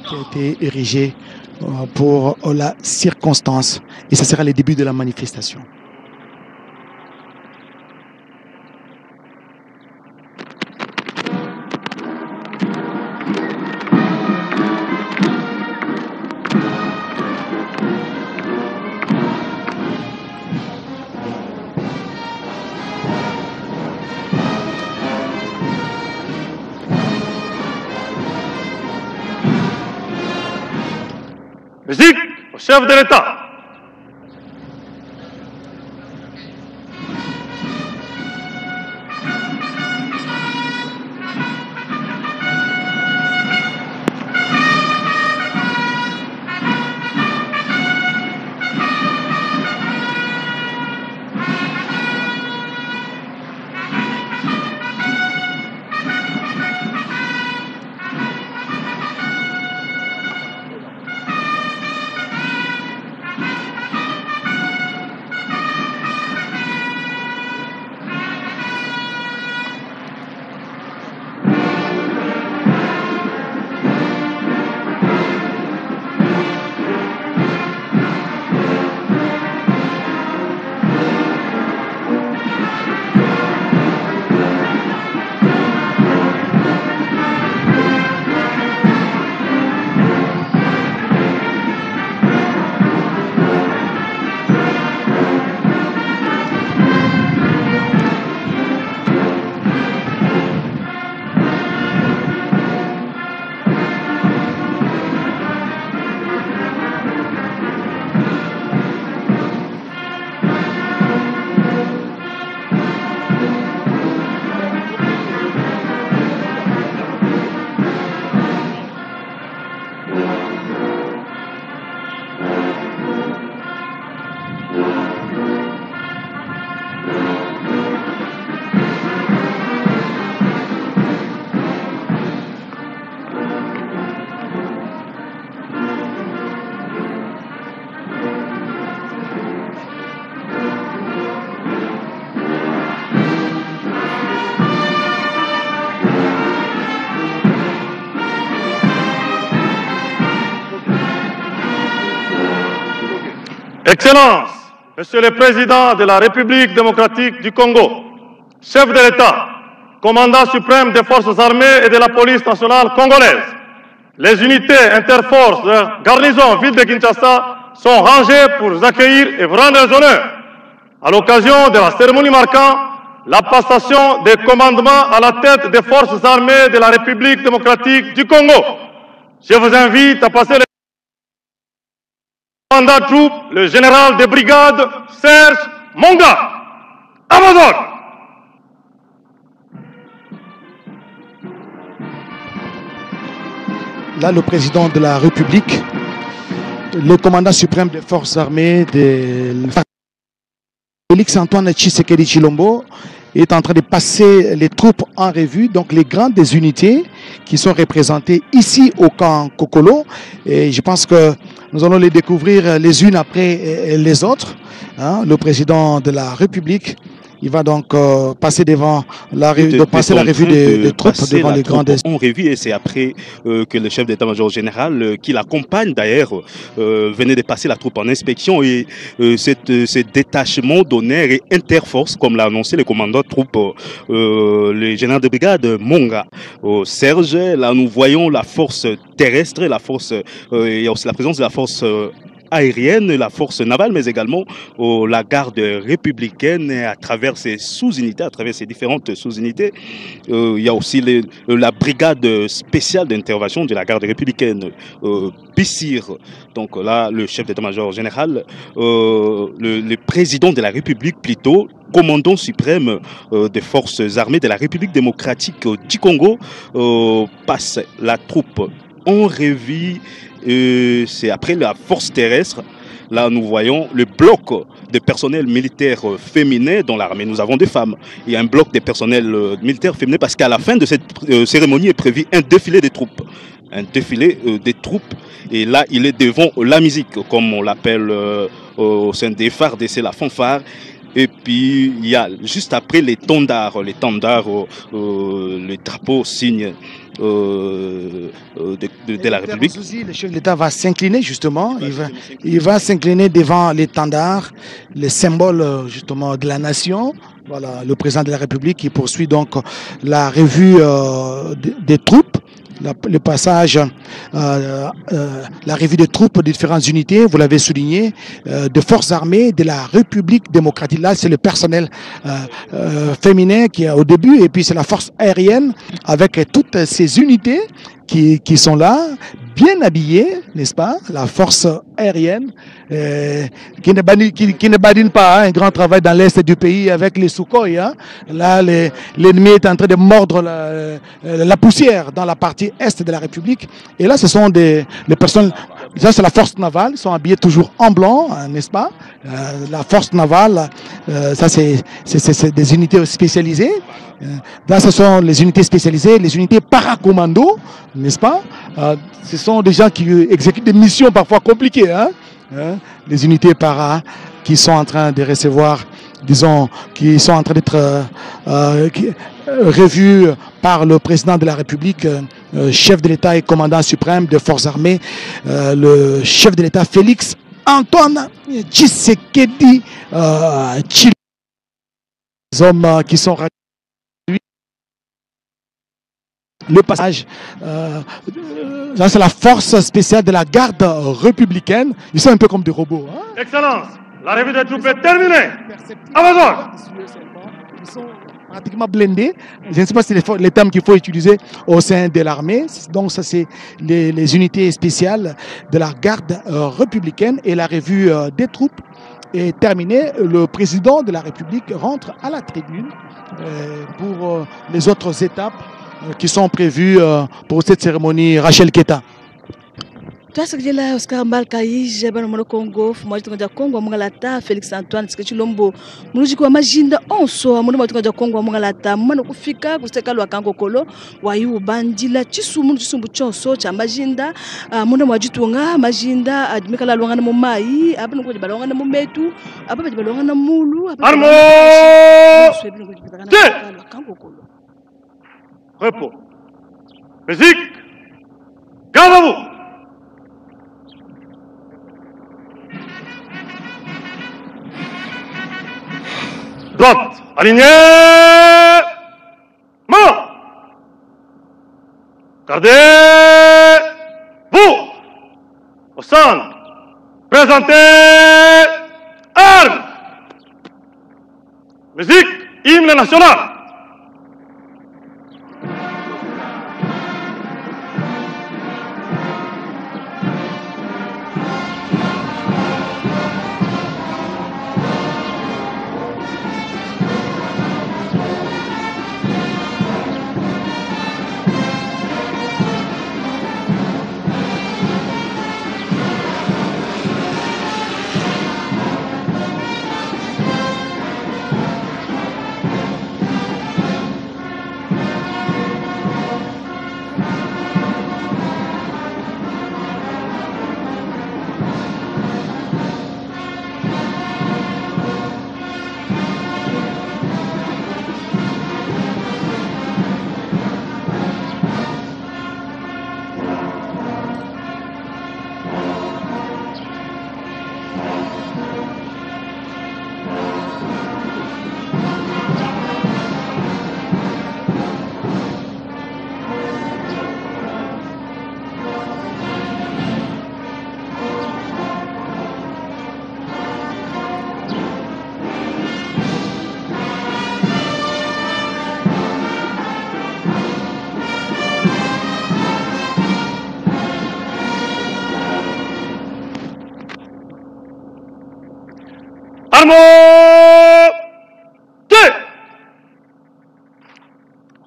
qui a été érigé pour la circonstance. Et ce sera le début de la manifestation. Musique au chef de l'État. Excellence, Monsieur le Président de la République démocratique du Congo, chef de l'État, commandant suprême des forces armées et de la police nationale congolaise, les unités interforces de garnison ville de Kinshasa sont rangées pour vous accueillir et vous rendre les honneurs. À l'occasion de la cérémonie marquant la passation des commandements à la tête des forces armées de la République démocratique du Congo, je vous invite à passer le commandant de troupes, le général de brigade Serge Monga. À vos ordres. Là, le président de la République, le commandant suprême des forces armées, Félix Antoine Tshisekedi Tshilombo, est en train de passer les troupes en revue, donc les grandes des unités qui sont représentées ici au camp Kokolo. Et je pense que nous allons les découvrir les unes après les autres. Hein, le président de la République, il va donc passer devant la revue des troupes devant les grandes. En revue, et c'est après que le chef d'état-major général, qui l'accompagne d'ailleurs, venait de passer la troupe en inspection, et ce détachement d'honneur et interforce, comme l'a annoncé le commandant de troupe, le général de brigade Monga. Serge, là nous voyons la force terrestre, la force, il y a aussi la présence de la force aérienne, la force navale, mais également la garde républicaine à travers ses sous-unités, à travers ses différentes sous-unités. Il y a aussi la brigade spéciale d'intervention de la garde républicaine, Bissir. Donc là, le chef d'état-major général, le président de la République plutôt, commandant suprême des forces armées de la République démocratique du Congo, passe la troupe en revue. C'est après la force terrestre. Là, nous voyons le bloc de personnel militaire féminin dans l'armée. Nous avons des femmes. Il y a un bloc de personnel militaire féminin parce qu'à la fin de cette cérémonie est prévu un défilé des troupes. Un défilé des troupes. Et là, il est devant la musique, comme on l'appelle au sein des FARDC, c'est la fanfare. Et puis, il y a juste après les tendards, le drapeau signe de la République. Aussi, le chef de l'État va s'incliner justement, il va s'incliner devant l'étendard, les symboles justement de la nation. Voilà, le président de la République qui poursuit donc la revue des troupes. Le passage, la revue des troupes de différentes unités, vous l'avez souligné, de forces armées de la République démocratique. Là, c'est le personnel féminin qui est au début, et puis c'est la force aérienne avec toutes ces unités qui sont là, bien habillées, n'est-ce pas? La force aérienne qui ne badine pas, hein, un grand travail dans l'est du pays avec les Sukhoi. Hein. Là, l'ennemi est en train de mordre la poussière dans la partie est de la République. Et là, ce sont les personnes, ça c'est la force navale, ils sont habillés toujours en blanc, hein, n'est-ce pas? La force navale, ça c'est des unités spécialisées. Là, ce sont les unités spécialisées, les unités paracommando, n'est-ce pas? Ce sont des gens qui exécutent des missions parfois compliquées. Hein? Les unités para qui sont en train de recevoir, disons, qui sont en train d'être revues par le président de la République, chef de l'État et commandant suprême des forces armées, le chef de l'État Félix Antoine Tshisekedi Tshilombo, les hommes qui sont le passage, là c'est la force spéciale de la garde républicaine. Ils sont un peu comme des robots. Hein? Excellence, la revue des troupes est terminée. Amazon. Ils sont pratiquement blindés. Je ne sais pas si c'est les termes qu'il faut utiliser au sein de l'armée. Donc ça c'est les unités spéciales de la garde républicaine, et la revue des troupes est terminée. Le président de la République rentre à la tribune pour les autres étapes qui sont prévus pour cette cérémonie. Rachel Keta. Twasakila Oscar Malkaije bana mwana Congo fumaji tunga Congo mungalata Felix Antoine Tshisekedi muluji kwa majinda onso mwana tunga Congo mungalata mwana kufika kuseka lwa kango kolo wayu bandila chisumu chisumbu chonso cha majinda mwana mwajitunga majinda adimikala lwanga mu mai abana ko balonga na mumetu ababa balonga na mulu Armo! Repos. Musique. Garde à vous. Droite. Alignée. Main. Gardez. Vous. Au centre. Présentez. Armes. Musique. Hymne national.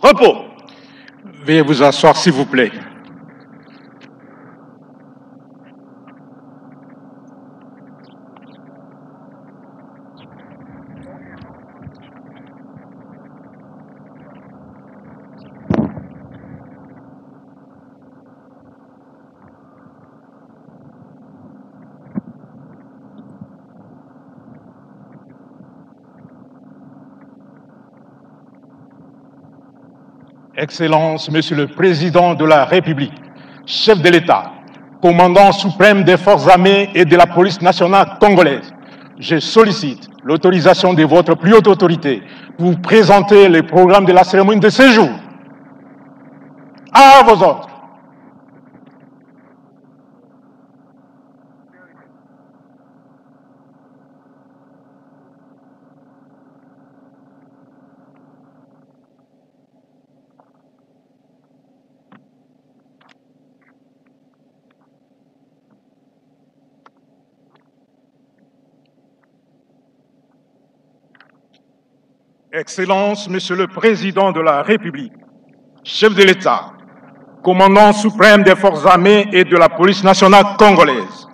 Repos. Veuillez vous asseoir, s'il vous plaît. Excellences, Monsieur le Président de la République, chef de l'État, commandant suprême des forces armées et de la police nationale congolaise, je sollicite l'autorisation de votre plus haute autorité pour présenter le programme de la cérémonie de séjour. À vos ordres. Excellences, Monsieur le Président de la République, chef de l'État, commandant suprême des forces armées et de la police nationale congolaise,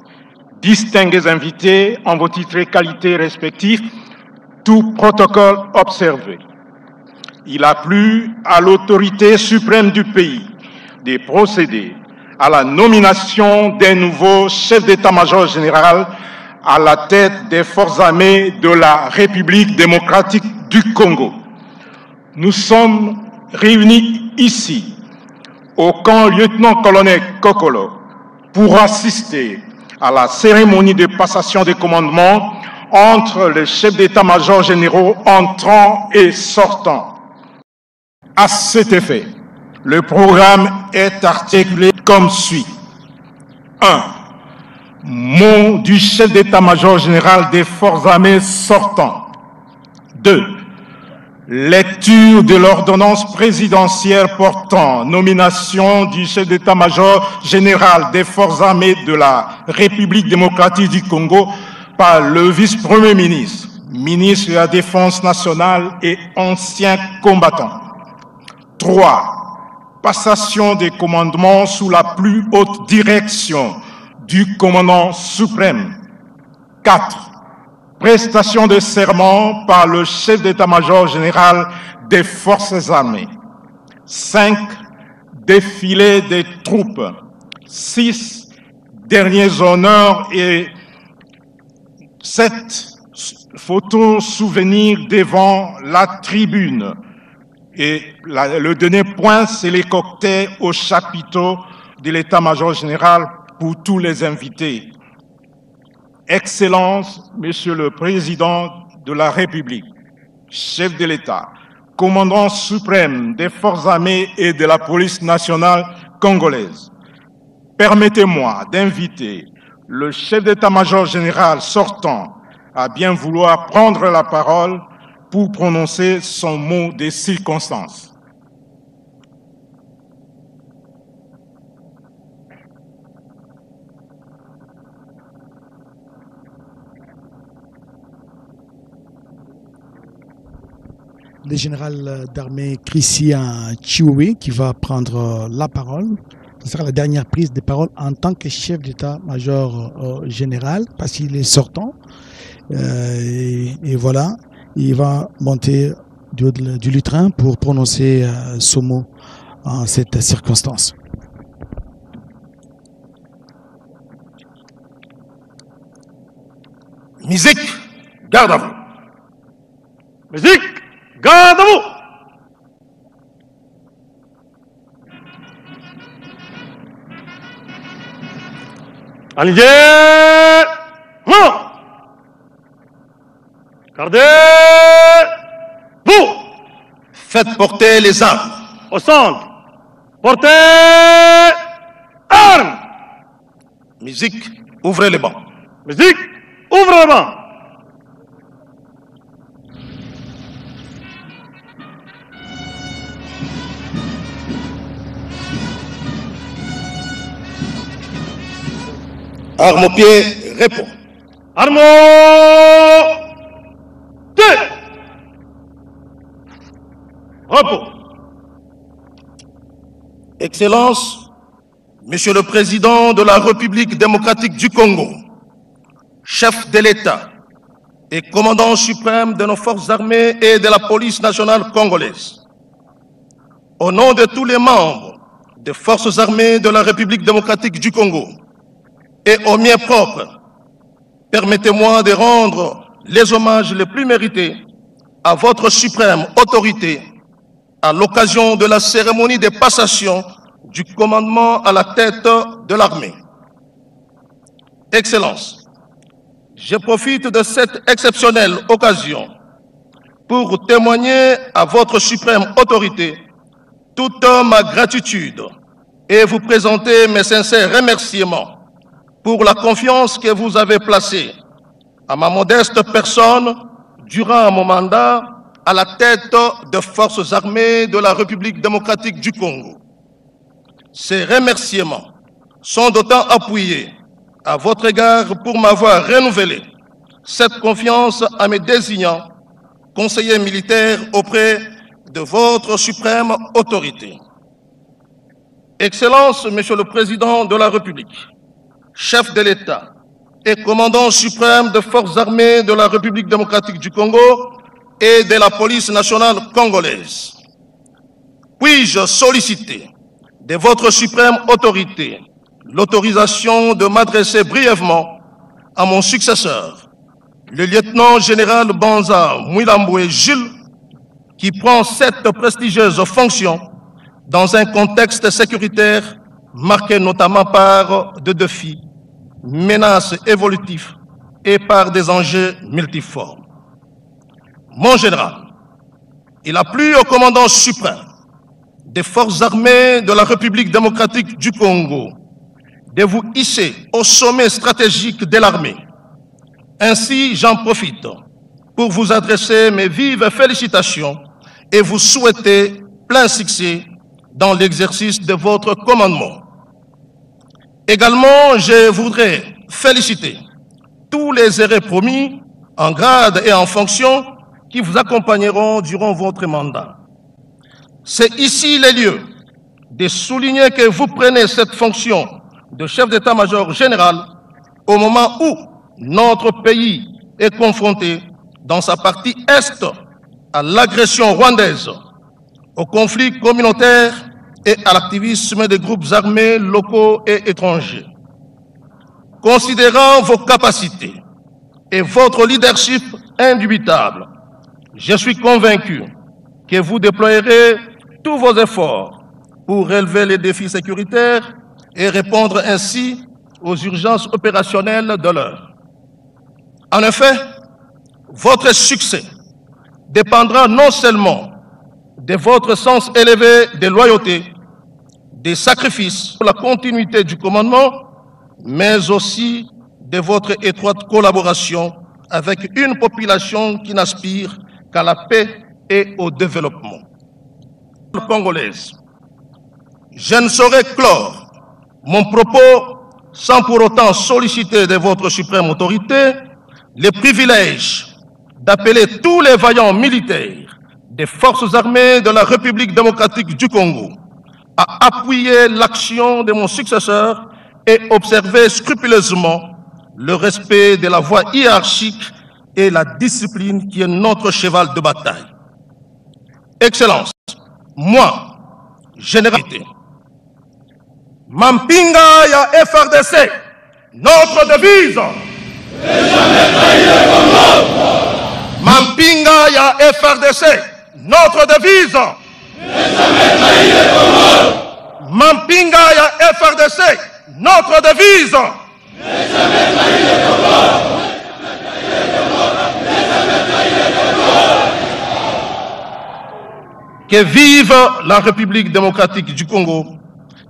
distingués invités en vos titres et qualités respectifs, tout protocole observé. Il a plu à l'autorité suprême du pays de procéder à la nomination d'un nouveau chef d'état-major général à la tête des forces armées de la République démocratique du Congo. Nous sommes réunis ici, au camp lieutenant-colonel Kokolo, pour assister à la cérémonie de passation des commandements entre les chefs d'état-major généraux entrants et sortants. À cet effet, le programme est articulé comme suit. 1. Mot du chef d'état-major général des forces armées sortant. 2. Lecture de l'ordonnance présidentielle portant nomination du chef d'état-major général des forces armées de la République démocratique du Congo par le vice-premier ministre, ministre de la Défense nationale et ancien combattant. 3. Passation des commandements sous la plus haute direction du commandant suprême. 4. Prestation de serment par le chef d'état-major général des forces armées. 5. Défilé des troupes. 6. Derniers honneurs et 7. Photos souvenirs devant la tribune. Et le dernier point, c'est les cocktails au chapiteau de l'état-major général pour tous les invités. Excellences, Monsieur le Président de la République, chef de l'État, commandant suprême des forces armées et de la police nationale congolaise, permettez-moi d'inviter le chef d'état-major général sortant à bien vouloir prendre la parole pour prononcer son mot de circonstance. Le général d'armée Christian Chioué qui va prendre la parole. Ce sera la dernière prise de parole en tant que chef d'état-major général, parce qu'il est sortant. Et voilà, il va monter du lutrin pour prononcer ce mot en cette circonstance. Musique, garde à vous. Musique, garde à vous. Aligné, non. Gardez, vous. Faites porter les armes. Au centre, portez armes. Musique, ouvrez les bancs. Musique, ouvre le banc. Arme au pied, réponds. Arme deux. Repos. Excellences, Monsieur le Président de la République démocratique du Congo, chef de l'État et commandant suprême de nos forces armées et de la police nationale congolaise, au nom de tous les membres des forces armées de la République démocratique du Congo et au mien propre, permettez-moi de rendre les hommages les plus mérités à votre suprême autorité, à l'occasion de la cérémonie de passation du commandement à la tête de l'armée. Excellences, je profite de cette exceptionnelle occasion pour témoigner à votre suprême autorité toute ma gratitude et vous présenter mes sincères remerciements pour la confiance que vous avez placée à ma modeste personne durant mon mandat à la tête des forces armées de la République démocratique du Congo. Ces remerciements sont d'autant appuyés à votre égard pour m'avoir renouvelé cette confiance en me désignant conseiller militaire auprès de votre suprême autorité. Excellences, Monsieur le Président de la République, chef de l'État et commandant suprême des forces armées de la République démocratique du Congo et de la police nationale congolaise, puis-je solliciter de votre suprême autorité l'autorisation de m'adresser brièvement à mon successeur, le lieutenant-général Banza Mouilamboué Jules, qui prend cette prestigieuse fonction dans un contexte sécuritaire marqué notamment par des défis, menaces évolutives et par des enjeux multiformes. Mon général, il a plu au commandant suprême des forces armées de la République démocratique du Congo de vous hisser au sommet stratégique de l'armée. Ainsi, j'en profite pour vous adresser mes vives félicitations et vous souhaiter plein succès dans l'exercice de votre commandement. Également, je voudrais féliciter tous les hérés promis en grade et en fonction qui vous accompagneront durant votre mandat. C'est ici le lieu de souligner que vous prenez cette fonction de chef d'état-major général au moment où notre pays est confronté dans sa partie Est à l'agression rwandaise, au conflit communautaire et à l'activisme des groupes armés locaux et étrangers. Considérant vos capacités et votre leadership indubitable, je suis convaincu que vous déployerez tous vos efforts pour relever les défis sécuritaires et répondre ainsi aux urgences opérationnelles de l'heure. En effet, votre succès dépendra non seulement de votre sens élevé de loyauté, des sacrifices pour la continuité du commandement, mais aussi de votre étroite collaboration avec une population qui n'aspire qu'à la paix et au développement. Congolaise, je ne saurais clore mon propos sans pour autant solliciter de votre suprême autorité le privilège d'appeler tous les vaillants militaires des forces armées de la République démocratique du Congo à appuyer l'action de mon successeur et observer scrupuleusement le respect de la voie hiérarchique et la discipline qui est notre cheval de bataille. Excellence, moi, généralité, Mampinga ya FRDC, notre devise. Mampinga ya FRDC, notre devise. Mampinga ya FRDC, notre devise. Que vive la République démocratique du Congo,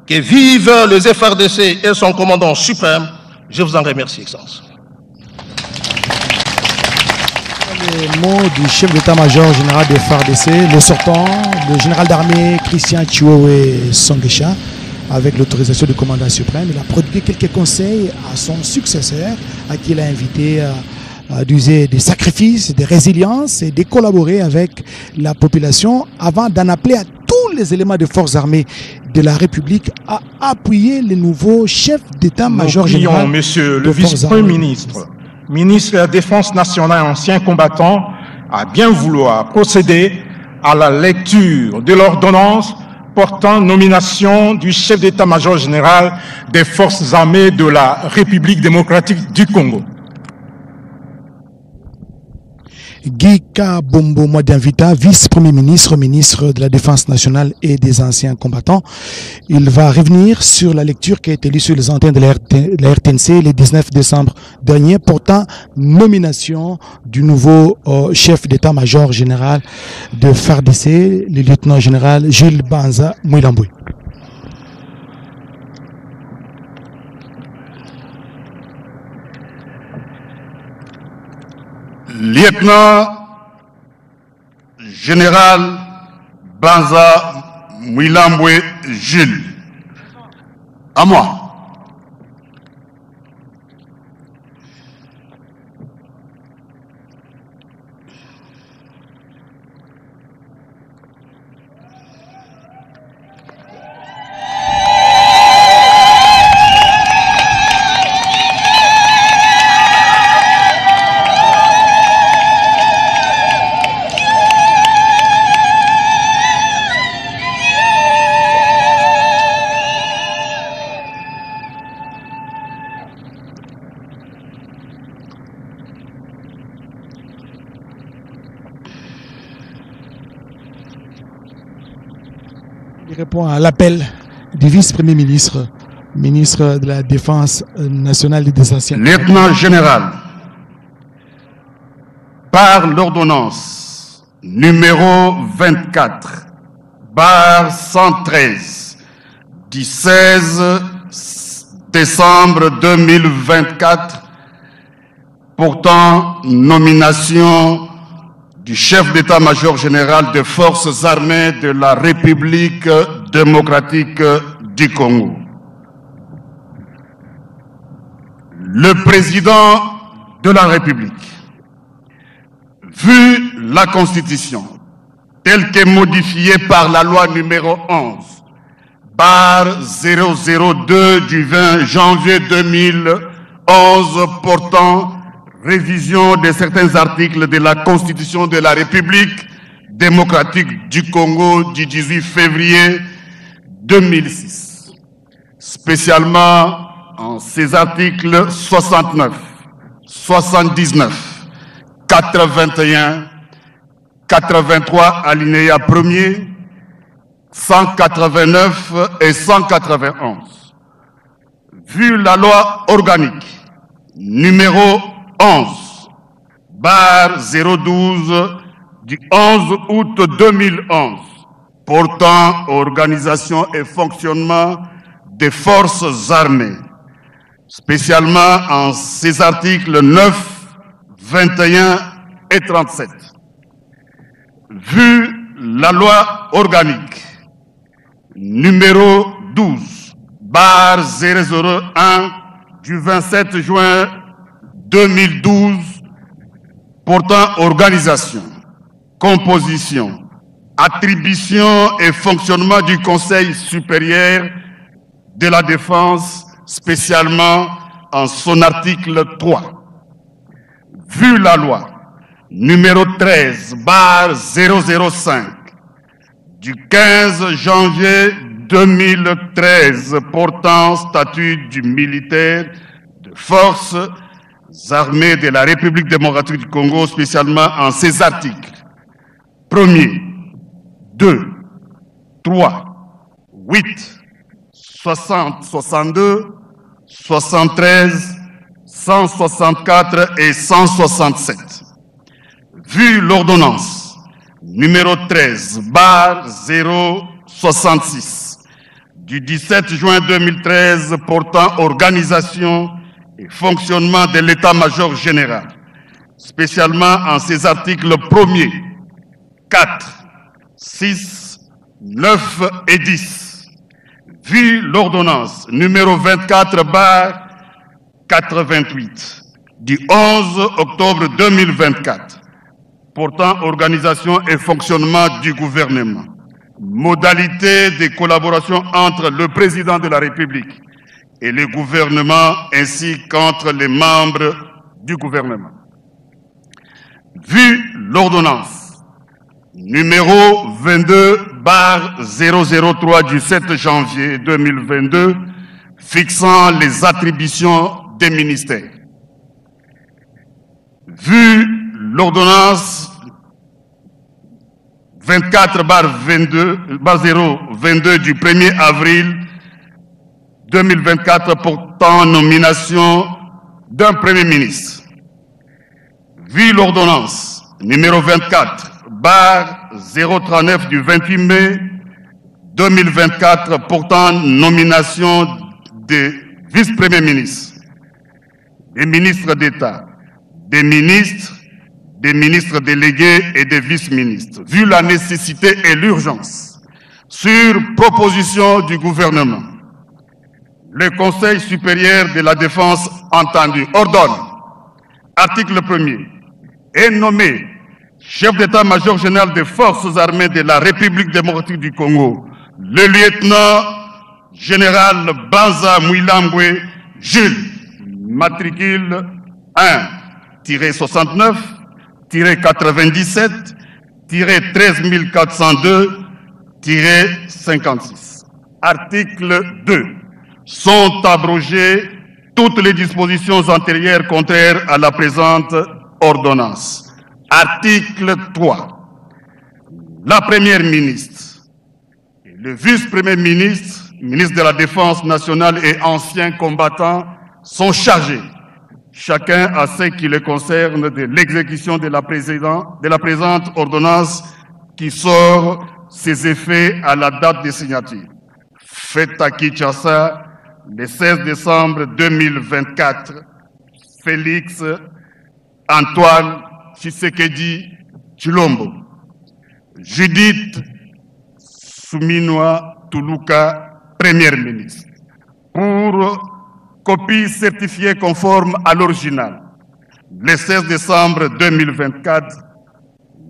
que vive les FRDC et son commandant suprême. Je vous en remercie, Excellence. Les mots du chef d'état-major général de FARDC, le sortant, le général d'armée Christian Chiwewe Songesha, avec l'autorisation du commandant suprême. Il a prodigué quelques conseils à son successeur, à qui il a invité d'user des sacrifices, des résiliences et de collaborer avec la population avant d'en appeler à tous les éléments de forces armées de la République à appuyer les nouveaux chefs d'état-major général. Monsieur le vice-premier ministre, ministre de la Défense nationale, ancien combattant, à bien vouloir procéder à la lecture de l'ordonnance portant nomination du chef d'état-major général des forces armées de la République démocratique du Congo. Guy Kabombo Modianvita, vice-premier ministre, ministre de la Défense nationale et des anciens combattants. Il va revenir sur la lecture qui a été lue sur les antennes de la RTNC le 19 décembre dernier, portant nomination du nouveau chef d'état-major général de FARDC, le lieutenant général Jules Banza Mouilamboué. Lieutenant général Banza Mouilamboué Jules. À moi. Il répond à l'appel du vice-premier ministre, ministre de la Défense nationale et des anciens. Lieutenant général, par l'ordonnance numéro 24, barre 113, du 16 décembre 2024, portant nomination du chef d'état-major général des forces armées de la République démocratique du Congo. Le président de la République, vu la Constitution telle qu'est modifiée par la loi numéro 11, barre 002 du 20 janvier 2011 portant révision de certains articles de la Constitution de la République démocratique du Congo du 18 février 2006, spécialement en ces articles 69, 79, 81, 83 alinéa 1er, 189 et 191. Vu la loi organique numéro 11, barre 012 du 11 août 2011, portant organisation et fonctionnement des forces armées, spécialement en ces articles 9, 21 et 37. Vu la loi organique numéro 12, barre 001 du 27 juin 2012, portant organisation, composition, attribution et fonctionnement du Conseil supérieur de la défense, spécialement en son article 3. Vu la loi numéro 13, barre 005, du 15 janvier 2013, portant statut du militaire de forces armées de la République démocratique du Congo, spécialement en ces articles 1er, 2, 3, 8, 60, 62, 73, 164 et 167. Vu l'ordonnance numéro 13, barre 066, du 17 juin 2013, portant organisation et fonctionnement de l'état-major général, spécialement en ses articles 1er, 4, 6, 9 et 10. Vu l'ordonnance numéro 24, barre 88, du 11 octobre 2024, portant organisation et fonctionnement du gouvernement, modalités de collaboration entre le président de la République et le gouvernement ainsi qu'entre les membres du gouvernement. Vu l'ordonnance numéro 22/003 du 7 janvier 2022 fixant les attributions des ministères. Vu l'ordonnance 24/022 du 1er avril 2024 portant nomination d'un Premier ministre. Vu l'ordonnance numéro 24/039 du 28 mai 2024 portant nomination des vice-premiers ministres, des ministres d'État, des ministres délégués et des vice-ministres, vu la nécessité et l'urgence, sur proposition du gouvernement, le Conseil supérieur de la défense entendu ordonne, article 1er, est nommé chef d'état-major général des forces armées de la République démocratique du Congo, le lieutenant général Banza Mouilambwe Jules, matricule 1-97-13402-56. Article 2. Sont abrogées toutes les dispositions antérieures contraires à la présente ordonnance. Article 3. La première ministre et le vice-premier ministre, ministre de la Défense nationale et anciens combattants sont chargés, chacun à ce qui le concerne, de l'exécution de la présente ordonnance qui sort ses effets à la date de signature. Faite à Kinshasa le 16 décembre 2024, Félix Antoine Tshisekedi Tshilombo, Judith Suminwa Tuluka, Première ministre, pour copie certifiée conforme à l'original. Le 16 décembre 2024,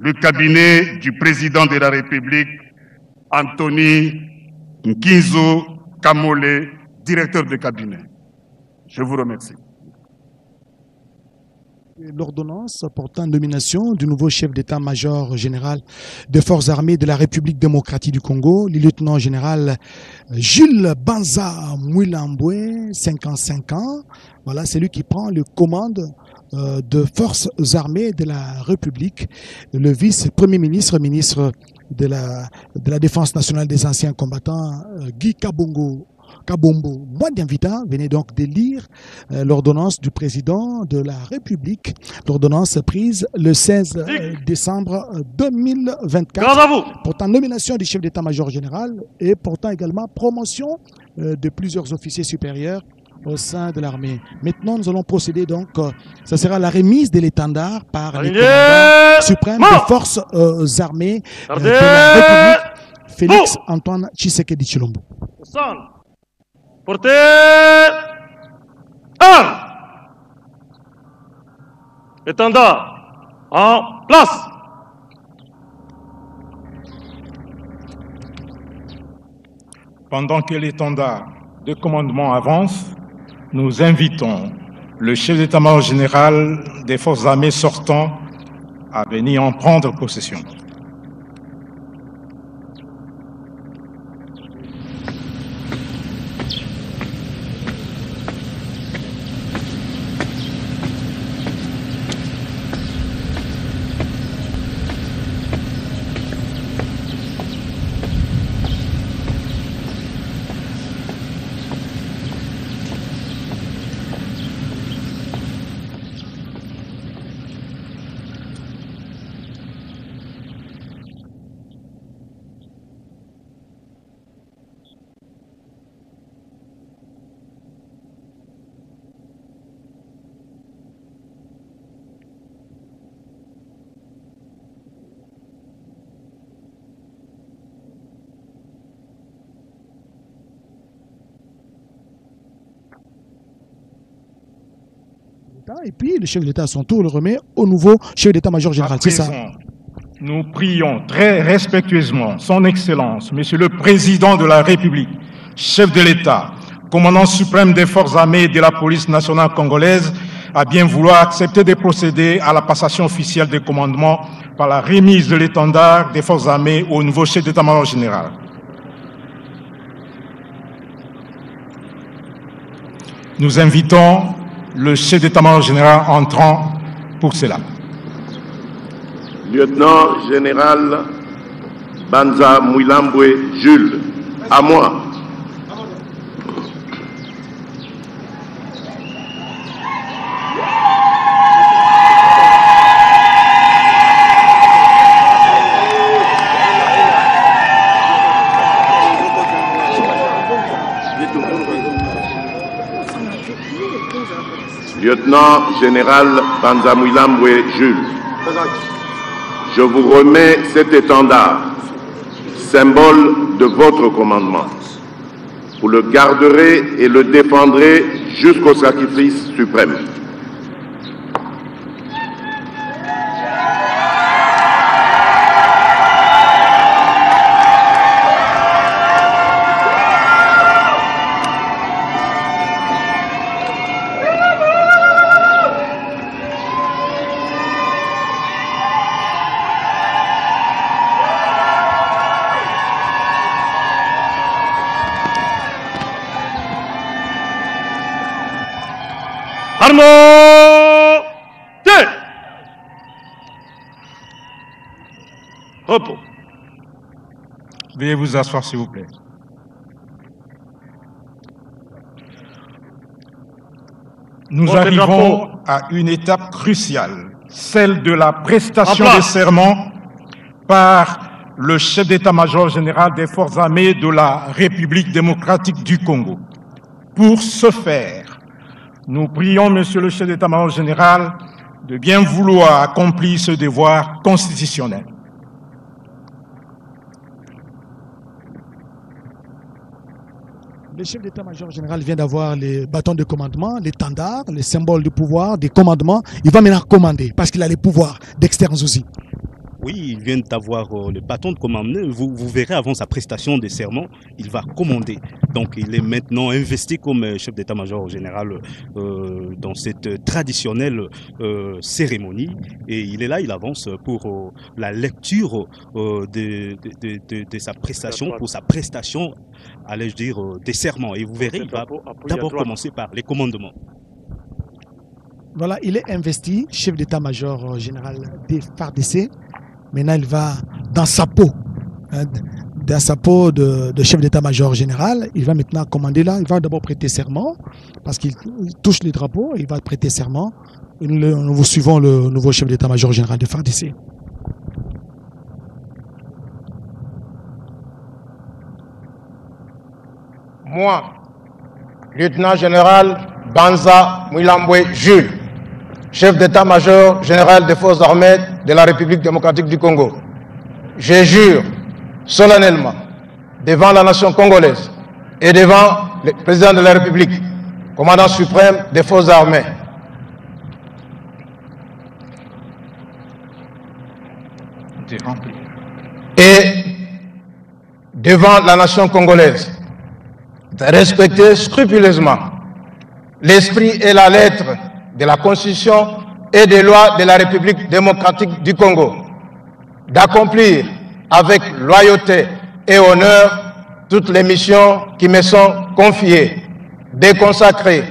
le cabinet du président de la République, Anthony Nkinzo Kamole, directeur de cabinet. Je vous remercie. L'ordonnance portant nomination du nouveau chef d'état-major général des forces armées de la République démocratique du Congo, le lieutenant général Jules Banza Mouilambwe, 55 ans. Voilà, c'est lui qui prend le commande de forces armées de la République. Le vice-premier ministre, ministre de la Défense nationale des anciens combattants, Guy Kabombo Mwadiamvita, venait donc de lire l'ordonnance du président de la République, l'ordonnance prise le 16 décembre 2024, portant nomination du chef d'état-major général et portant également promotion de plusieurs officiers supérieurs au sein de l'armée. Maintenant, nous allons procéder donc, ça sera la remise de l'étendard par le commandant suprême des forces armées de la République, Félix Antoine Tshisekedi Tshilombo. Portez armes. Étendard en place. Pendant que l'étendard de commandement avance, nous invitons le chef d'état-major général des forces armées sortant à venir en prendre possession. Et puis le chef de l'État à son tour le remet au nouveau chef d'état-major général. C'est ça. Nous prions très respectueusement son Excellence, Monsieur le Président de la République, chef de l'État, commandant suprême des forces armées et de la police nationale congolaise, à bien vouloir accepter de procéder à la passation officielle des commandements par la remise de l'étendard des forces armées au nouveau chef d'état-major général. Nous invitons le chef d'état-major général entrant pour cela. Lieutenant général Banza Mouilambwe Jules, à moi. Lieutenant général Banza Mouilambwe Jules, je vous remets cet étendard, symbole de votre commandement. Vous le garderez et le défendrez jusqu'au sacrifice suprême. Repos. Veuillez vous asseoir, s'il vous plaît. Nous arrivons à une étape cruciale, celle de la prestation des serments par le chef d'état-major général des forces armées de la République démocratique du Congo. Pour ce faire, nous prions Monsieur le chef d'état-major général de bien vouloir accomplir ce devoir constitutionnel. Le chef d'état-major général vient d'avoir les bâtons de commandement, l'étendard, les symboles du pouvoir, des commandements. Il va maintenant commander parce qu'il a les pouvoirs d'externes aussi. Oui, il vient d'avoir le bâton de commandement. Vous verrez avant sa prestation de serment, il va commander. Donc il est maintenant investi comme chef d'état-major général dans cette traditionnelle cérémonie. Et il est là, il avance pour la lecture de sa prestation, pour sa prestation, allais-je dire, des serments. Et vous verrez, il va d'abord commencer par les commandements. Voilà, il est investi chef d'état-major général des FARDC. Maintenant, il va dans sa peau, de chef d'état-major général. Il va maintenant commander là. Il va d'abord prêter serment parce qu'il touche les drapeaux. Il va prêter serment. Nous suivons le nouveau chef d'état-major général de FARDC. Moi, lieutenant général Banza Mouilambwe Jules, chef d'état-major général des forces armées de la République démocratique du Congo. Je jure solennellement devant la nation congolaise et devant le président de la République, commandant suprême des forces armées, et devant la nation congolaise, de respecter scrupuleusement l'esprit et la lettre de la Constitution et des lois de la République démocratique du Congo, d'accomplir avec loyauté et honneur toutes les missions qui me sont confiées, de consacrer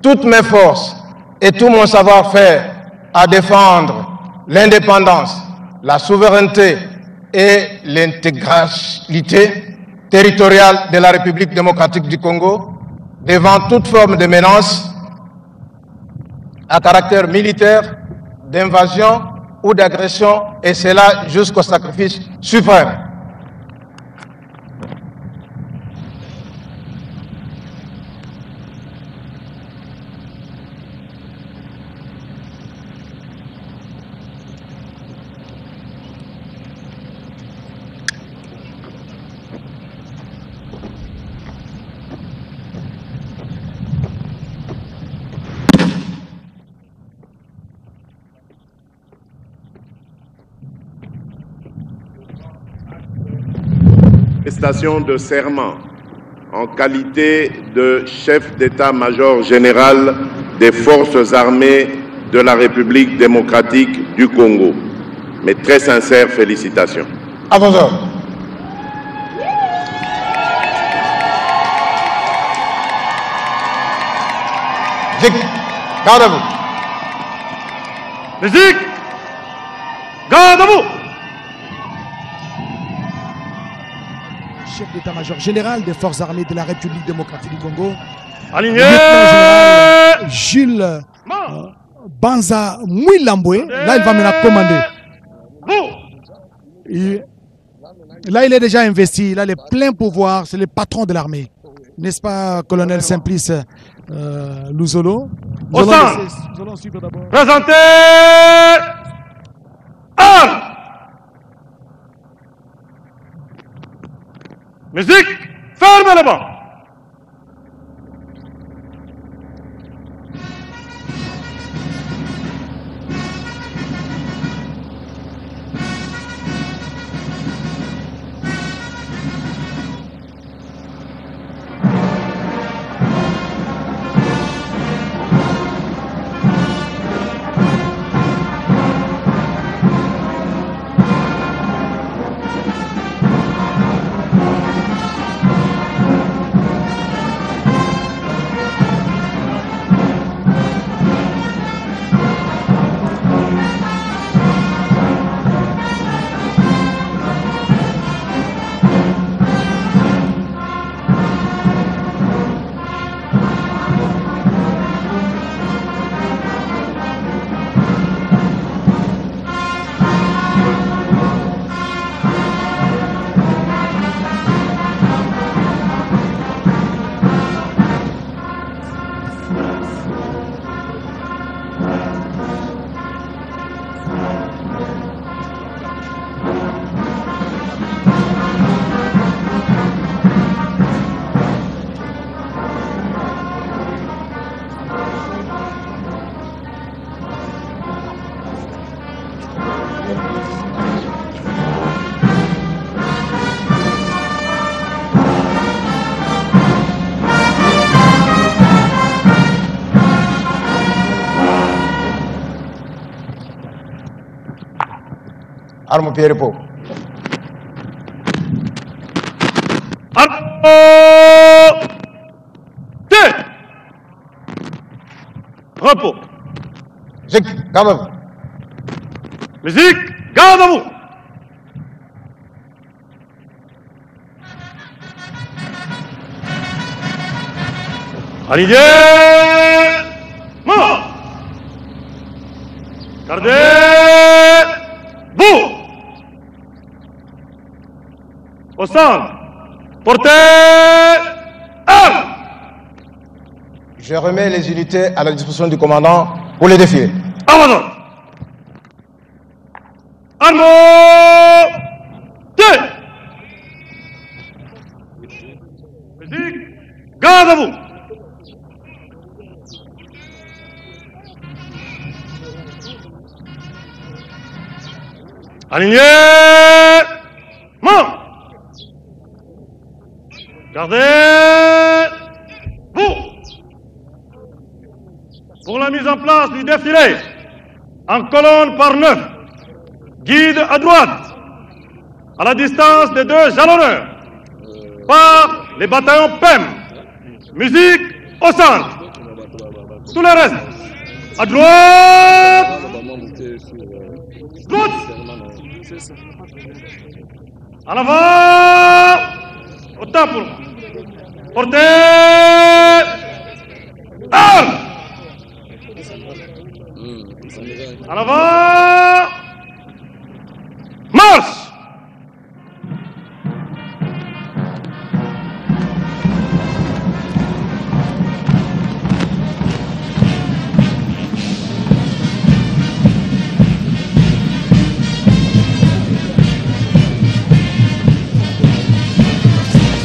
toutes mes forces et tout mon savoir-faire à défendre l'indépendance, la souveraineté et l'intégralité territoriale de la République démocratique du Congo devant toute forme de menace à caractère militaire, d'invasion ou d'agression, et cela jusqu'au sacrifice suprême. Prestation de serment en qualité de chef d'état-major général des forces armées de la République démocratique du Congo. Mes très sincères félicitations. À vos ordres. Gardez-vous. Musique. Garde à vous. Chef d'état-major général des forces armées de la République démocratique du Congo, Aligné. lieutenant-général Jules Banza Mouilamboué. Là, il va maintenant commander. Là, il est déjà investi. Il a les pleins pouvoirs. C'est le patron de l'armée. N'est-ce pas, colonel Simplice Louzolo? Au centre. Nous allons suivre d'abord. Présentez. Armes. Musique. Fermez les bancs. Arme pied repos. Repos. Musique, garde à vous. Musique, garde à vous. Aligné. Mort. Gardez. Vous. Au centre. Portez. Armes. Je remets les unités à la disposition du commandant pour les défiler. Amazon. Armes. Deux. Musique. Garde à vous. Aligné. Mort. Gardez. Vous. Pour la mise en place du défilé, en colonne par 9, guide à droite, à la distance des deux jalonneurs, par les bataillons PEM, musique au centre. Tout le reste, à droite, droite, en avant, au temps pour moi. Portez, armes. En avant, marche.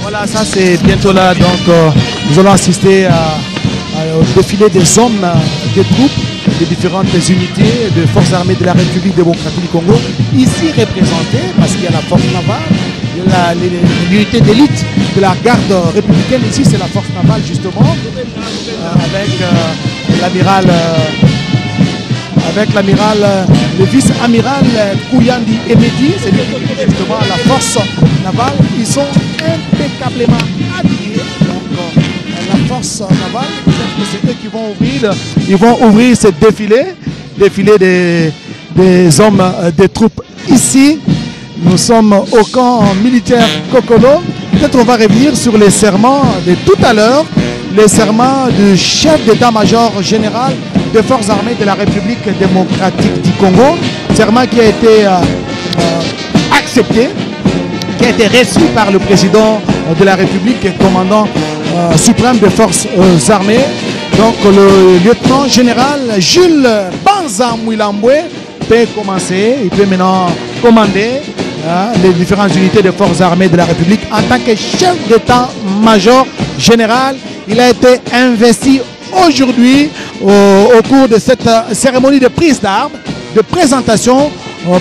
Voilà, ça c'est bientôt là, donc nous allons assister au défilé des hommes, des troupes, des différentes unités de forces armées de la République démocratique du Congo, ici représentées, parce qu'il y a la force navale, il y a l'unité d'élite de la garde républicaine, ici c'est la force navale justement, avec l'amiral, le vice-amiral Kouyandi Emedi, c'est lui qui dirige justement la force navale. Ils sont impeccablement habillés. Donc la force navale, c'est eux qui vont ouvrir ce défilé des hommes des troupes ici. Nous sommes au camp militaire Kokolo. Peut-être on va revenir sur les serments de tout à l'heure, les serments du chef d'état-major général des forces armées de la République démocratique du Congo. Serment qui a été accepté, qui a été reçu par le président de la République et commandant suprême des forces armées. Donc le lieutenant général Jules Banza Mouilamboué peut commencer, il peut maintenant commander les différentes unités des forces armées de la République en tant que chef d'état-major général. Il a été investi aujourd'hui au cours de cette cérémonie de prise d'armes, de présentation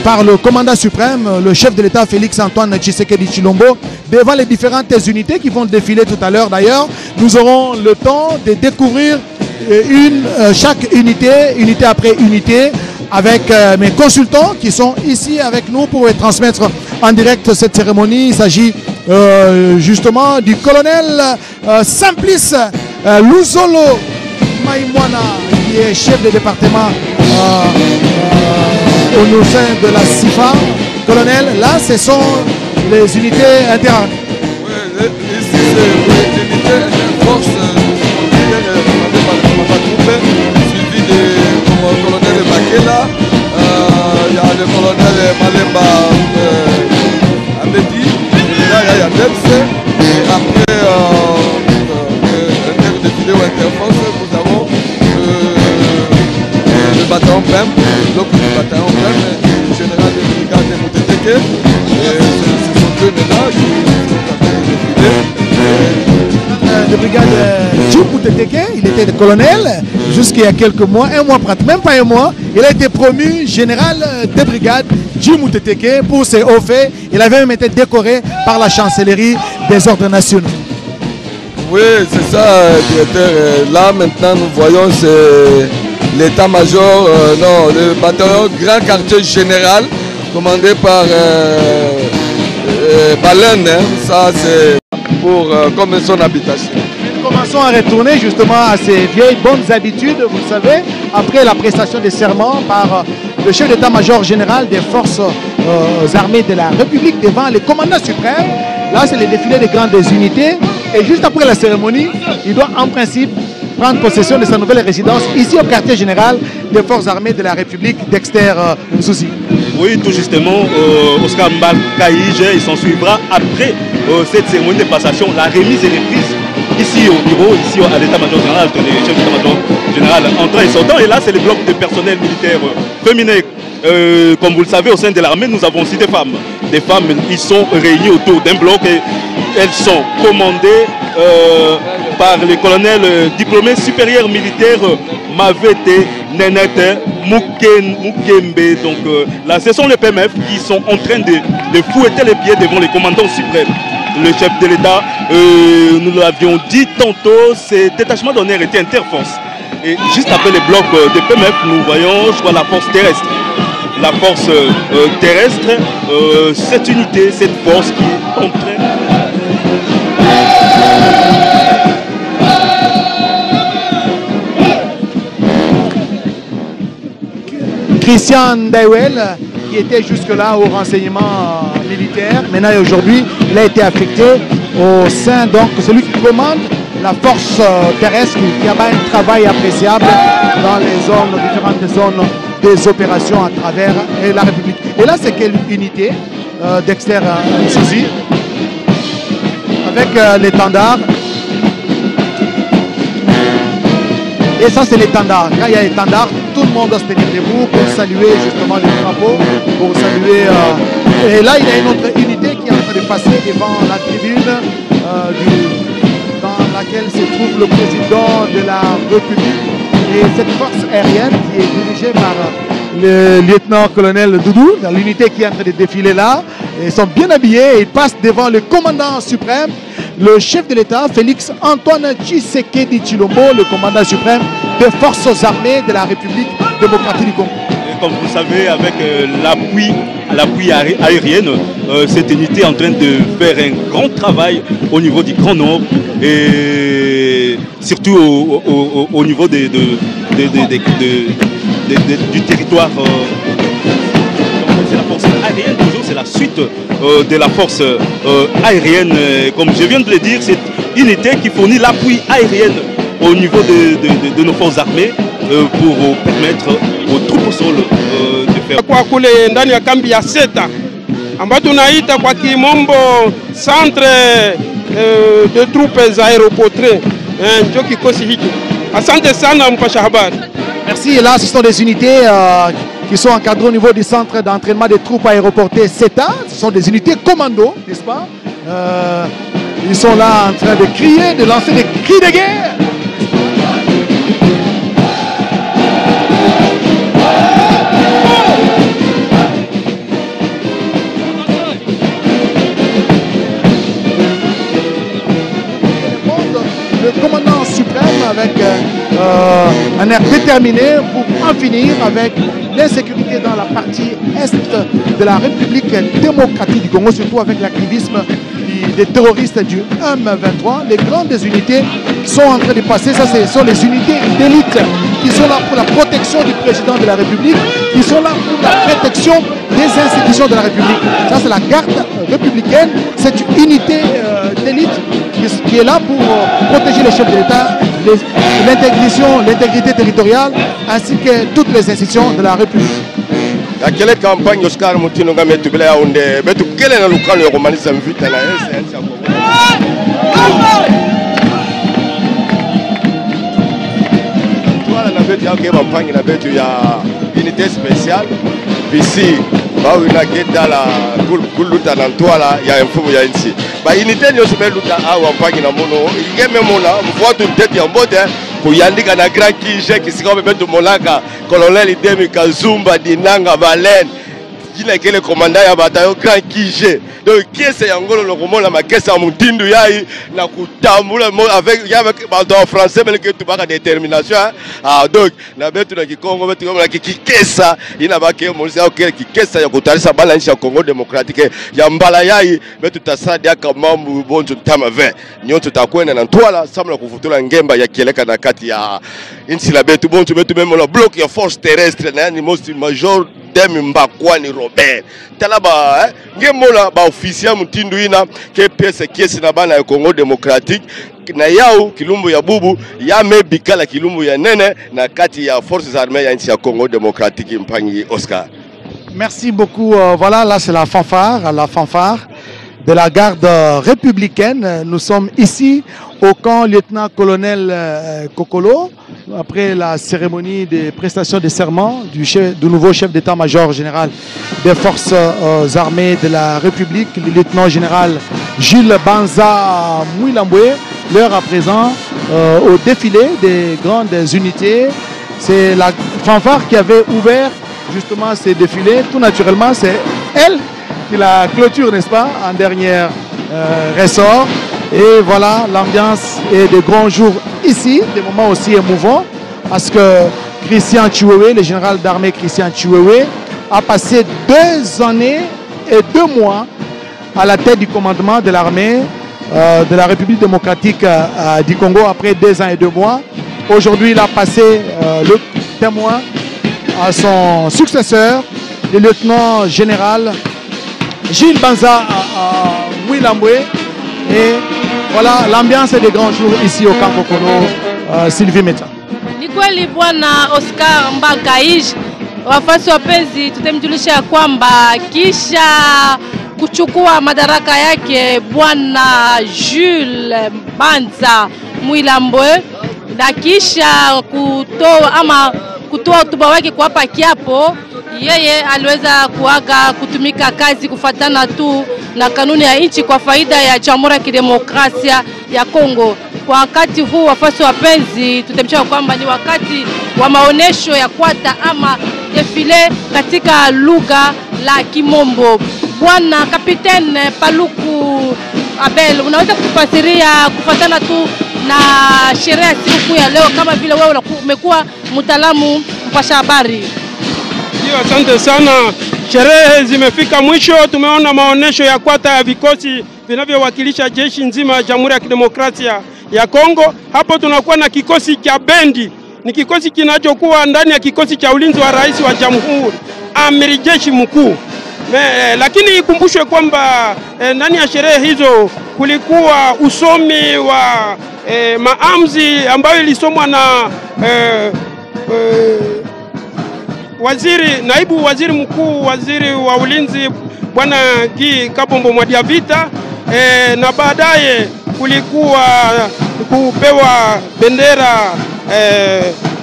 par le commandant suprême, le chef de l'État Félix-Antoine Tshisekedi Tshilombo, devant les différentes unités qui vont défiler tout à l'heure. D'ailleurs, nous aurons le temps de découvrir chaque unité, unité après unité, avec mes consultants qui sont ici avec nous pour transmettre en direct cette cérémonie. Il s'agit justement du colonel Simplice Luzolo Maïmwana, qui est chef de département au sein de la CIFA. Colonel, là, ce sont les unités interarmées. Oui, ici, c'est les unités interforces commandées par le commandant Troupe, suivi du colonel Makela. Il y a le colonel Malemba Abedi, là, il y a Debs. Et après, défilé au interforce, nous avons le bataillon PEM, le bloc du bataillon PEM, du général de brigade de Mouteteke. Ce sont deux ménages qui ont défilé. De brigade Djim Mouteteke, il était le colonel jusqu'il y a quelques mois, un mois pratiquement, même pas un mois. Il a été promu général de brigade Djim Mouteteke pour ses hauts faits. Il avait même été décoré par la chancellerie des ordres nationaux. Oui, c'est ça, directeur. Là, maintenant, nous voyons l'état-major, non, le bataillon Grand Quartier Général, commandé par Baleine. Hein. Ça, c'est pour comme son habitation. Nous commençons à retourner justement à ces vieilles bonnes habitudes, vous le savez, après la prestation des serments par le chef d'état-major général des forces armées de la République devant les commandants suprêmes. Là, c'est le défilé des grandes unités. Et juste après la cérémonie, il doit en principe prendre possession de sa nouvelle résidence ici au quartier général des forces armées de la République, Dexter Souzi. Oui, tout justement, Oscar Mbalkaïge, il s'en suivra après cette cérémonie de passation, la remise et reprise ici au bureau, ici à l'état-major général, entre les chefs d'état-major général entrant et sortant. Et là, c'est le bloc de personnel militaire féminin. Comme vous le savez, au sein de l'armée, nous avons aussi des femmes. Des femmes, ils sont réunis autour d'un bloc et elles sont commandées par le colonel diplômé supérieur militaire Mavete Nenete Mukembe. Donc là, ce sont les PMF qui sont en train de fouetter les pieds devant les commandants suprêmes. Le chef de l'État, nous l'avions dit tantôt, ces détachements d'honneur étaient interforces. Et juste après les blocs de PMF, nous voyons, je crois, la force terrestre. La force terrestre, cette unité, cette force qui est en train... Christian Daiwel, qui était jusque-là au renseignement militaire, maintenant et aujourd'hui, il a été affecté au sein, donc, celui qui commande la force terrestre, qui a un travail appréciable dans les zones, différentes zones des opérations à travers la République. Et là, c'est quelle unité Dexter Souzi, avec l'étendard. Et ça, c'est l'étendard. Quand il y a l'étendard, tout le monde doit se tenir debout pour saluer justement les drapeaux, pour saluer... Et là, il y a une autre unité qui est en train de passer devant la tribune dans laquelle se trouve le président de la République. Et cette force aérienne qui est dirigée par le lieutenant-colonel Doudou, dans l'unité qui est en train de défiler là, ils sont bien habillés et ils passent devant le commandant suprême, le chef de l'État, Félix-Antoine Tshisekedi Tshilombo, le commandant suprême des forces armées de la République démocratique du Congo. Et comme vous le savez, avec l'appui aérien, cette unité est en train de faire un grand travail au niveau du Grand Nord et surtout au niveau du territoire c'est la force aérienne, toujours c'est la suite de la force aérienne. Comme je viens de le dire, c'est une unité qui fournit l'appui aérien au niveau de nos forces armées pour permettre aux troupes au sol de faire. Kwa kule ndani ya kambi ya Seta ambayo tunaita kwa kimombo centre de troupes aéroportées ndio kikosi hicho. Asante sana mpasha habari. Merci. Et là, ce sont des unités qui sont encadrées au niveau du centre d'entraînement des troupes aéroportées CETA. Ce sont des unités commando, n'est-ce pas? Ils sont là en train de crier, de lancer des cris de guerre. Le commandant suprême avec un air déterminé pour en finir avec l'insécurité dans la partie est de la République démocratique du Congo, surtout avec l'activisme des terroristes du M23. Les grandes unités qui sont en train de passer, ça ce sont les unités d'élite qui sont là pour la protection du président de la République, qui sont là pour la protection des institutions de la République. Ça c'est la garde républicaine, c'est une unité d'élite qui est là pour protéger les chefs de l'État, l'intégrité territoriale, ainsi que toutes les institutions de la République. À quelle campagne Oscar Moutino Gametu Bela Onde, Betu quelle est la locale romaniste invite à la Voilà, la bête, il y a une campagne, la bête, il y a une unité spéciale. Ici, bah oui, la guette dans la Guluta dans toi là, il y a un fou, il y a ici. Bah unité nous se met luta à campagne na mono, il y a même là, on voit toute tête en mode pour yandika na grand kije qui sera même de Molaka, colonel Idemi Kazumba Dinanga Balen. Il est le commandant ya bataillon grand kije. Donc qui est yangolo le roman la makesa mutindu yai na kutambula avec en français mais que tu vas détermination. Ah donc na betu na Kikongo betu na kikesa ina bake monisa ok kikesa ya kutarisa balance ya Congo démocratique ya mbala yai betu tasadi kama bonjo tama 20 nyoto takwenda na ntwala samla kuvutula ngemba ya kieleka na kati ya insi la betu bonjo betu même la bloc ya force terrestre na ni most major Demi Mbakwani Robert talaba ngemola ba officier mutindu ina ke pesa kesi na bana ya Congo démocratique na yao kilumbu ya bubu ya mebikala kilumbu ya nene na kati ya forces armées ya nchi ya Congo démocratique mpangi Oscar. Merci beaucoup. Voilà, là c'est la fanfare de la garde républicaine. Nous sommes ici au camp lieutenant-colonel Kokolo, après la cérémonie de prestation de serment du nouveau chef d'état-major général des forces armées de la République, le lieutenant-général Jules Banza Mouilamboué, l'heure à présent au défilé des grandes unités. C'est la fanfare qui avait ouvert justement ces défilés. Tout naturellement, c'est elle qui la clôture, n'est-ce pas, en dernier ressort. Et voilà, l'ambiance est de grands jours ici, des moments aussi émouvants, parce que Christian Chiwewe, le général d'armée Christian Chiwewe, a passé 2 années et 2 mois à la tête du commandement de l'armée de la République démocratique du Congo après 2 ans et 2 mois. Aujourd'hui, il a passé le témoin à son successeur, le lieutenant général Gilles Banza Mouilamboué. Et voilà, l'ambiance est des grands jours ici au camp Kokolo. Sylvie Meta. Ni kweli bwana Oscar Mbalkaij, wafasi wapenzi, tutemjulisha ya kwamba kisha kuchukua madaraka yake bwana Jules Banza Mouilamboué na kisha kutoa hotuba wake kuwapa kiapo, yeye aliweza kuaga kutumika kazi kufatana tu na kanuni ya nchi kwa faida ya Jamhuri ya Kidemokrasia ya Kongo. Kwa wakati huu wafasi wapenzi, tutemsha kwamba ni wakati wa maonesho ya kwata ama defile katika lugha la Kimombo. Bwana Kapiteni Paluku Abel, unaweza kutufasiria kufatana tu na sherehe ya siku ya leo kama vile wewe umekuwa mtaalamu mpasha habari? Ndio, asante sana. Sherehe zimefika mwisho. Tumeona maonesho ya kwata ya vikosi vinavyowakilisha jeshi nzima ya Jamhuri ya Kidemokrasia ya Kongo. Hapo tunakuwa na kikosi cha bendi. Ni kikosi kinachokuwa ndani ya kikosi cha ulinzi wa rais wa Jamhuri, Amiri Jeshi Mkuu. Lakini ikumbushwe kwamba ndani ya sherehe hizo kulikuwa usomi wa maamzi ambayo ilisomwa na naibu waziri mkuu, waziri wa ulinzi Bwana Guy Kabombo Mwadiavita, na baadaye kulikuwa kupewa bendera.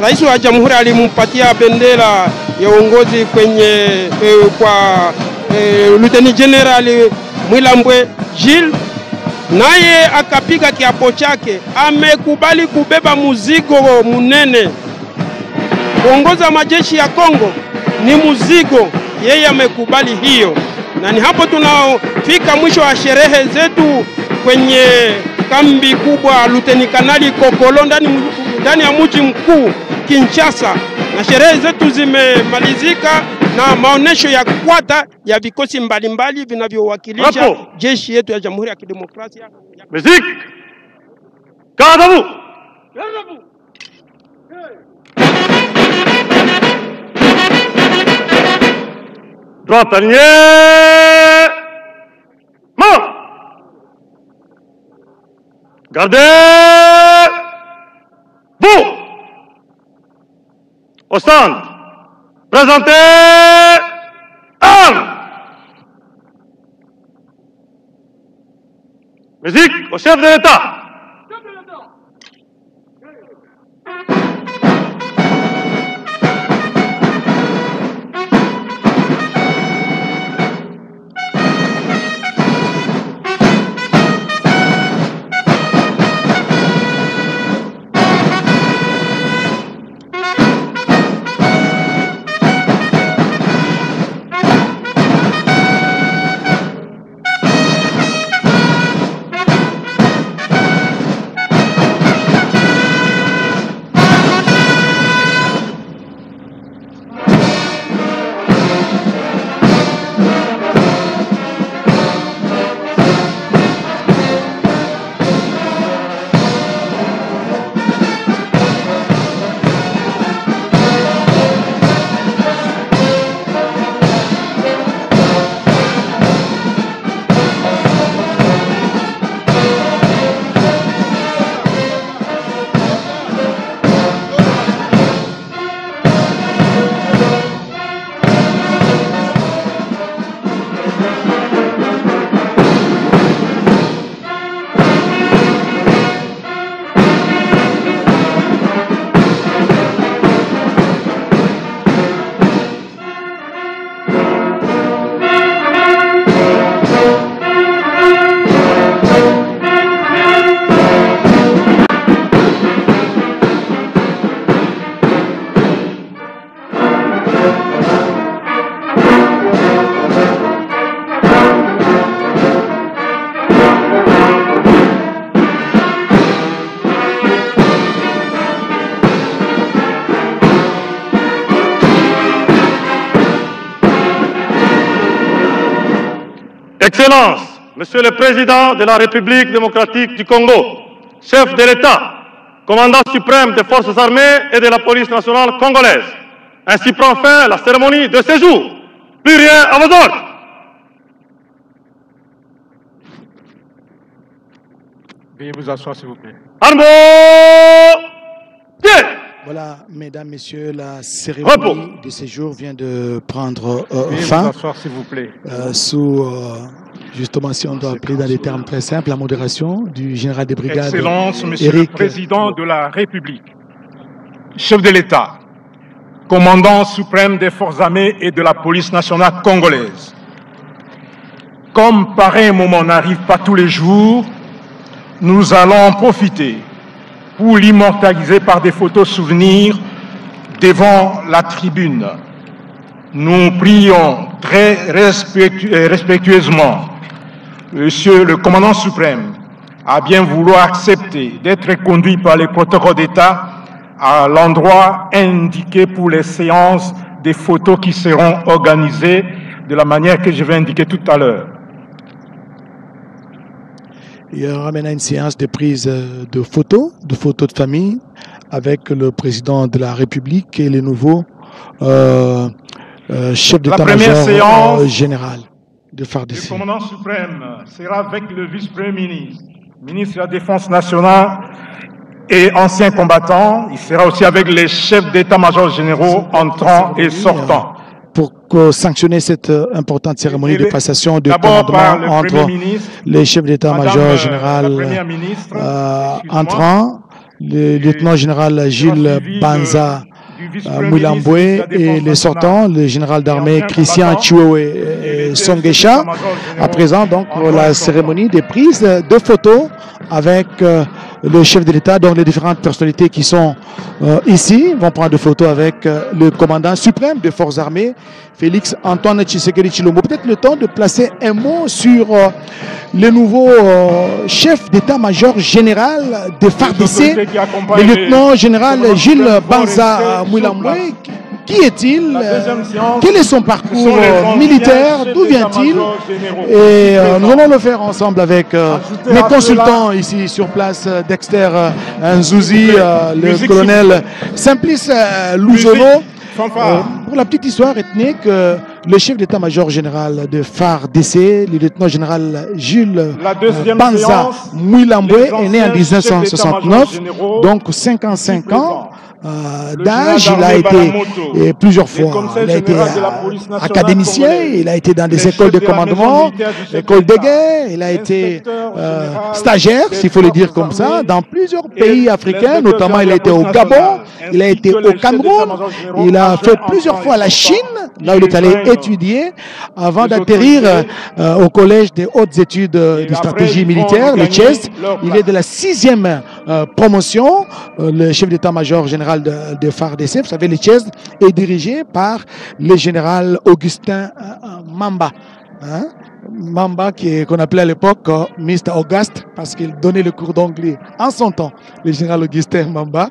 Rais wa Jamhuri alimpatia bendera ya uongozi kwenye kwa Lieutenant General Mwilambwe Gilles, naye akapiga kiapo chake, amekubali kubeba mzigo munene. Kuongoza majeshi ya Kongo ni mzigo, yeye amekubali hiyo. Na ni hapo tunafika mwisho wa sherehe zetu kwenye kambi kubwa Luteni Kanali Kokolo ndani ya mji mkuu Kinshasa, na sherehe zetu zimemalizika na maonesho ya kwata ya vikosi mbalimbali vinavyowakilisha jeshi yetu ya Jamhuri ya Kidemokrasia. Musique. Cadavou. Droite alignée. Mort. Gardez. Vous. Au stand. Présentez. Armes. Musique au chef de l'État. Excellences, Monsieur le Président de la République démocratique du Congo, chef de l'État, commandant suprême des forces armées et de la police nationale congolaise, ainsi prend fin la cérémonie de séjour. Plus rien à vos ordres. Veuillez vous asseoir, s'il vous plaît. Armo! Voilà, mesdames, messieurs, la cérémonie de séjour vient de prendre fin. Veuillez vous asseoir, s'il vous plaît. Sous, justement, si on doit appeler dans des termes très simples, la modération du général des brigades. Excellence, Monsieur le Président de la République, chef de l'État, commandant suprême des forces armées et de la police nationale congolaise. Comme pareil moment n'arrive pas tous les jours, nous allons en profiter pour l'immortaliser par des photos souvenirs devant la tribune. Nous prions très respectueusement Monsieur le commandant suprême à bien vouloir accepter d'être conduit par les protocoles d'État à l'endroit indiqué pour les séances des photos qui seront organisées de la manière que je vais indiquer tout à l'heure. Il y aura maintenant une séance de prise de photos de famille avec le président de la République et le nouveau chef La première d'état-major séance général de Le FARDC. commandant suprême sera avec le vice-premier ministre, ministre de la Défense nationale et ancien combattant. Il sera aussi avec les chefs d'état-major généraux entrants et sortants. Pour sanctionner cette importante cérémonie de passation de D'abord par commandement le Premier entre ministre, les chefs d'état-major Madame, général la Première ministre, entrant, le lieutenant général Gilles Banza Mouilamboué et les sortants, le général d'armée Christian Chiwewe Songesha. À présent, donc, pour la cérémonie des prises de photos avec le chef de l'État, donc les différentes personnalités qui sont ici vont prendre des photos avec le commandant suprême des forces armées, Félix Antoine Tshisekedi Tshilombo. Peut-être le temps de placer un mot sur le nouveau chef d'état-major général de FARDC, le lieutenant général Gilles Banza Mouilamboué. Qui est-il? Quel est son parcours militaire? D'où vient-il? Et nous allons le faire ensemble avec mes consultants ici sur place, Dexter Nzouzi, le colonel Simplice Louzolo. Pour la petite histoire ethnique, le chef d'état-major général de FARDC, le lieutenant général Gilles Banza Mouilamboué, est né en 1969, donc 55 ans d'âge. Il a été plusieurs fois, il a été académicien, il a été dans des écoles de commandement, écoles de guerre, il a été stagiaire, s'il faut le dire comme ça, dans plusieurs pays africains, notamment il a été au Gabon, il a été au Cameroun, il a fait plusieurs fois la Chine, là où il est allé étudier, avant d'atterrir au collège des hautes études de stratégie militaire, le CHEST. Il est de la 6e promotion, le chef d'état-major général de FARDC. Vous savez, le CHEST est dirigé par le général Augustin Mamba. Mamba, qu'on appelait à l'époque Mr. Auguste, parce qu'il donnait le cours d'anglais en son temps, le général Augustin Mamba.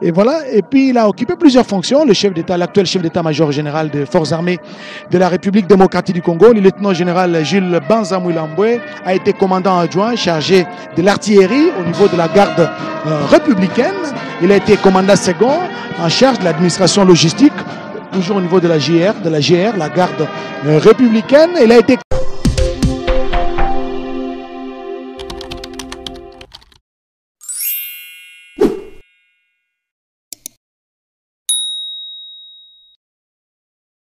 Et voilà, et puis il a occupé plusieurs fonctions, le chef d'État, l'actuel chef d'état-major général des forces armées de la République démocratique du Congo, le lieutenant général Gilles Banza Mouilamboué, a été commandant adjoint chargé de l'artillerie au niveau de la garde républicaine. Il a été commandant second en charge de l'administration logistique, toujours au niveau de la GR, la garde républicaine. Il a été